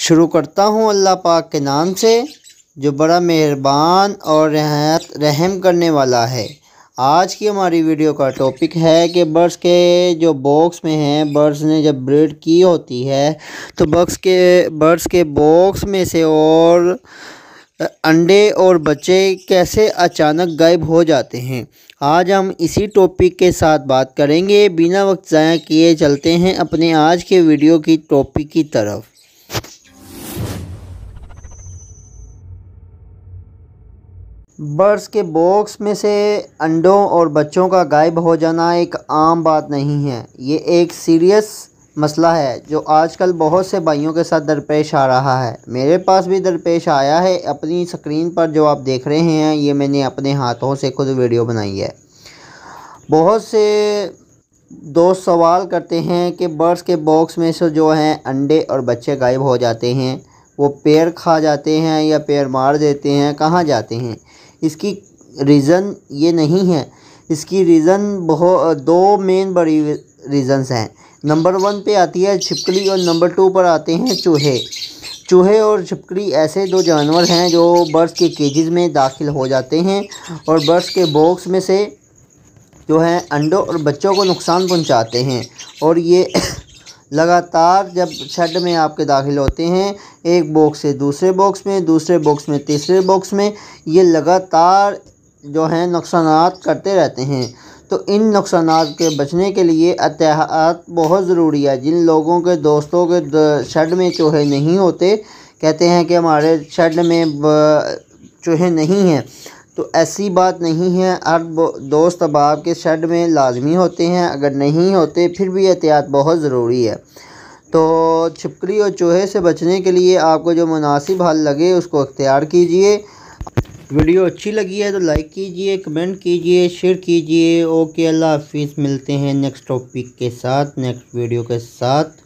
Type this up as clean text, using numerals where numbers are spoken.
शुरू करता हूँ अल्लाह पाक के नाम से जो बड़ा मेहरबान और रहम करने वाला है। आज की हमारी वीडियो का टॉपिक है कि बर्ड्स के जो बॉक्स में हैं, बर्ड्स ने जब ब्रीड की होती है तो बर्ड्स के बॉक्स में से और अंडे और बच्चे कैसे अचानक गायब हो जाते हैं। आज हम इसी टॉपिक के साथ बात करेंगे। बिना वक्त ज़ाया किए चलते हैं अपने आज के वीडियो की टॉपिक की तरफ। बर्ड्स के बॉक्स में से अंडों और बच्चों का गायब हो जाना एक आम बात नहीं है। ये एक सीरियस मसला है जो आजकल बहुत से भाइयों के साथ दरपेश आ रहा है। मेरे पास भी दरपेश आया है। अपनी स्क्रीन पर जो आप देख रहे हैं ये मैंने अपने हाथों से खुद वीडियो बनाई है। बहुत से दोस्त सवाल करते हैं कि बर्ड्स के बॉक्स में से जो हैं अंडे और बच्चे गायब हो जाते हैं, वो पेड़ खा जाते हैं या पेड़ मार देते हैं, कहाँ जाते हैं। इसकी रीज़न ये नहीं है। इसकी रीज़न दो मेन बड़ी रीज़न्स हैं। नंबर 1 पे आती है छिपकली और नंबर 2 पर आते हैं चूहे। चूहे और छिपकली ऐसे दो जानवर हैं जो बर्ड्स के केजेस में दाखिल हो जाते हैं और बर्ड्स के बॉक्स में से जो हैं अंडों और बच्चों को नुकसान पहुंचाते हैं। और ये लगातार जब शेड में आपके दाखिल होते हैं, एक बॉक्स से दूसरे बॉक्स में, दूसरे बॉक्स में तीसरे बॉक्स में, ये लगातार जो हैं नुकसानात करते रहते हैं। तो इन नुकसानात के बचने के लिए एहतियात बहुत ज़रूरी है। जिन लोगों के दोस्तों के शेड में चूहे नहीं होते, कहते हैं कि हमारे शेड में चूहे नहीं हैं, तो ऐसी बात नहीं है। हर दोस्त अब आपके शेड में लाजमी होते हैं। अगर नहीं होते फिर भी एहतियात बहुत ज़रूरी है। तो छिपकली और चूहे से बचने के लिए आपको जो मुनासिब हल लगे उसको इख्तियार कीजिए। वीडियो अच्छी लगी है तो लाइक कीजिए, कमेंट कीजिए, शेयर कीजिए। ओके, अल्लाह हाफिज़। मिलते हैं नेक्स्ट टॉपिक के साथ, नेक्स्ट वीडियो के साथ।